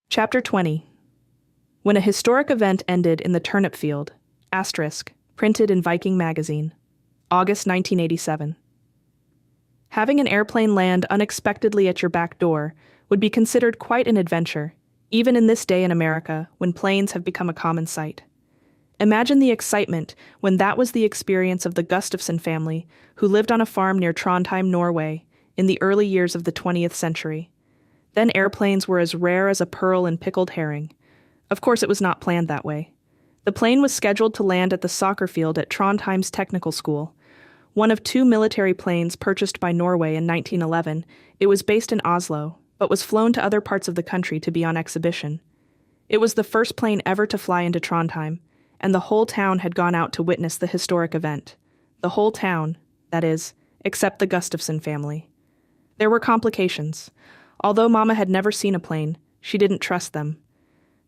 Chapter 20. When a historic event ended in the turnip field, printed in Viking magazine, August 1987. Having an airplane land unexpectedly at your back door would be considered quite an adventure, even in this day in America when planes have become a common sight. Imagine the excitement when that was the experience of the Gustafsson family who lived on a farm near Trondheim, Norway, in the early years of the 20th century. Then airplanes were as rare as a pearl in pickled herring. Of course, it was not planned that way. The plane was scheduled to land at the soccer field at Trondheim's technical school. One of two military planes purchased by Norway in 1911, it was based in Oslo, but was flown to other parts of the country to be on exhibition. It was the first plane ever to fly into Trondheim, and the whole town had gone out to witness the historic event. The whole town, that is, except the Gustafsson family. There were complications. Although Mama had never seen a plane, she didn't trust them.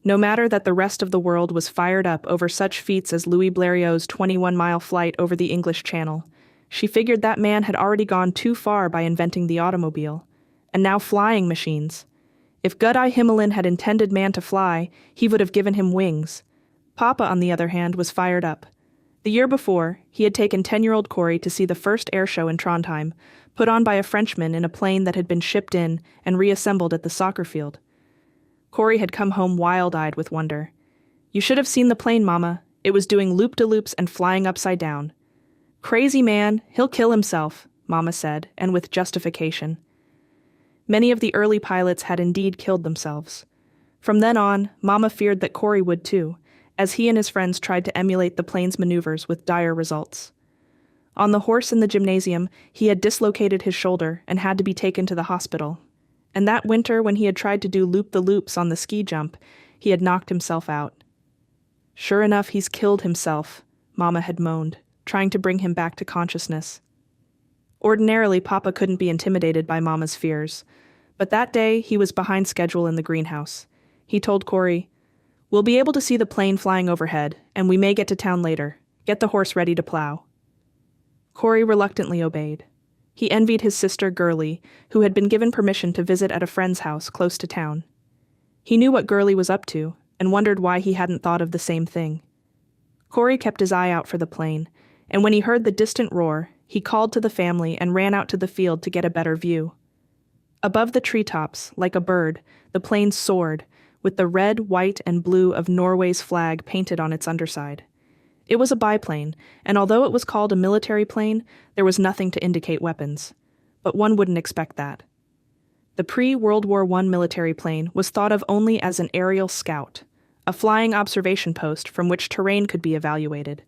No matter that the rest of the world was fired up over such feats as Louis Blériot's 21-mile flight over the English Channel, she figured that man had already gone too far by inventing the automobile. And now flying machines. If Gudai Himmelin had intended man to fly, he would have given him wings. Papa, on the other hand, was fired up. The year before, he had taken 10-year-old Corey to see the first air show in Trondheim, put on by a Frenchman in a plane that had been shipped in and reassembled at the soccer field. Corey had come home wild-eyed with wonder. "You should have seen the plane, Mama. It was doing loop-de-loops and flying upside down." "Crazy man, he'll kill himself," Mama said, and with justification. Many of the early pilots had indeed killed themselves. From then on, Mama feared that Corey would too, as he and his friends tried to emulate the plane's maneuvers with dire results. On the horse in the gymnasium, he had dislocated his shoulder and had to be taken to the hospital. And that winter, when he had tried to do loop-the-loops on the ski jump, he had knocked himself out. "Sure enough, he's killed himself," Mama had moaned, trying to bring him back to consciousness. Ordinarily, Papa couldn't be intimidated by Mama's fears, but that day he was behind schedule in the greenhouse. He told Corey, "We'll be able to see the plane flying overhead, and we may get to town later. Get the horse ready to plow." Corey reluctantly obeyed. He envied his sister Gurley, who had been given permission to visit at a friend's house close to town. He knew what Gurley was up to, and wondered why he hadn't thought of the same thing. Corey kept his eye out for the plane, and when he heard the distant roar, he called to the family and ran out to the field to get a better view. Above the treetops, like a bird, the plane soared, with the red, white, and blue of Norway's flag painted on its underside. It was a biplane, and although it was called a military plane, there was nothing to indicate weapons. But one wouldn't expect that. The pre-World War I military plane was thought of only as an aerial scout, a flying observation post from which terrain could be evaluated.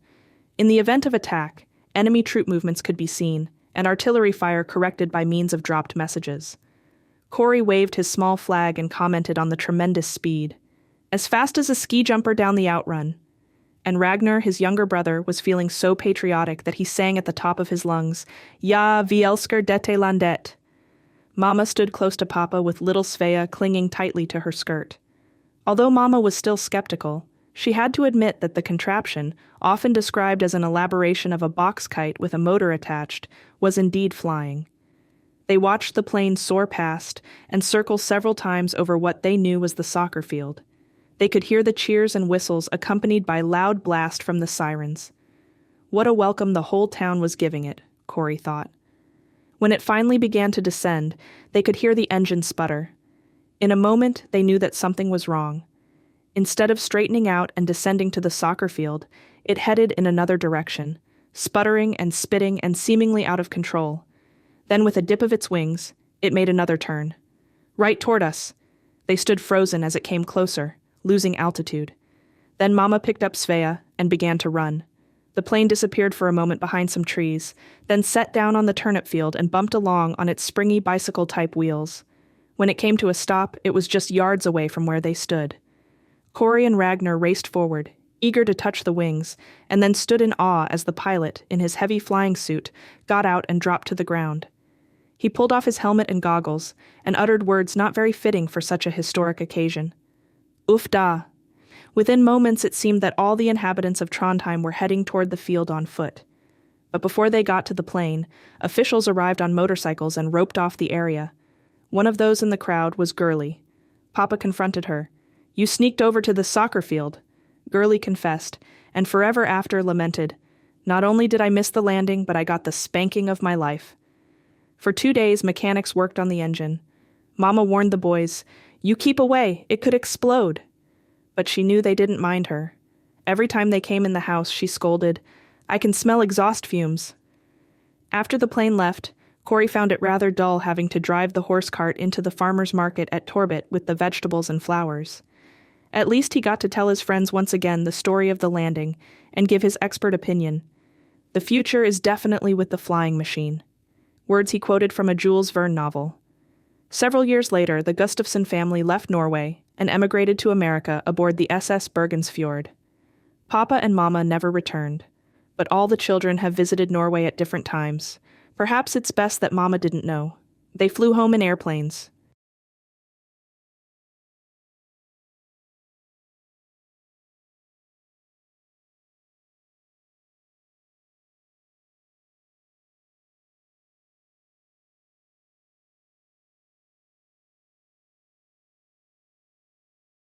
In the event of attack, enemy troop movements could be seen, and artillery fire corrected by means of dropped messages. Corey waved his small flag and commented on the tremendous speed. "As fast as a ski jumper down the outrun." And Ragnar, his younger brother, was feeling so patriotic that he sang at the top of his lungs, "Ja, vi elsker dette landet." Mama stood close to Papa with little Svea clinging tightly to her skirt. Although Mama was still skeptical, she had to admit that the contraption, often described as an elaboration of a box kite with a motor attached, was indeed flying. They watched the plane soar past and circle several times over what they knew was the soccer field. They could hear the cheers and whistles accompanied by loud blast from the sirens. What a welcome the whole town was giving it, Corey thought. When it finally began to descend, they could hear the engine sputter. In a moment, they knew that something was wrong. Instead of straightening out and descending to the soccer field, it headed in another direction, sputtering and spitting and seemingly out of control. Then with a dip of its wings, it made another turn. Right toward us. They stood frozen as it came closer, losing altitude. Then Mama picked up Svea and began to run. The plane disappeared for a moment behind some trees, then set down on the turnip field and bumped along on its springy bicycle-type wheels. When it came to a stop, it was just yards away from where they stood. Corey and Ragnar raced forward, eager to touch the wings, and then stood in awe as the pilot, in his heavy flying suit, got out and dropped to the ground. He pulled off his helmet and goggles, and uttered words not very fitting for such a historic occasion. "Uff da." Within moments it seemed that all the inhabitants of Trondheim were heading toward the field on foot. But before they got to the plane, officials arrived on motorcycles and roped off the area. One of those in the crowd was Gurley. Papa confronted her. You sneaked over to the soccer field, Gurley confessed, and forever after lamented, "Not only did I miss the landing, but I got the spanking of my life." For 2 days, mechanics worked on the engine. Mama warned the boys, "You keep away, it could explode." But she knew they didn't mind her. Every time they came in the house, she scolded, "I can smell exhaust fumes." After the plane left, Corey found it rather dull having to drive the horse cart into the farmer's market at Torbet with the vegetables and flowers. At least he got to tell his friends once again the story of the landing and give his expert opinion. "The future is definitely with the flying machine." Words he quoted from a Jules Verne novel. Several years later, the Gustafsson family left Norway and emigrated to America aboard the SS Bergensfjord. Papa and Mama never returned, but all the children have visited Norway at different times. Perhaps it's best that Mama didn't know. They flew home in airplanes,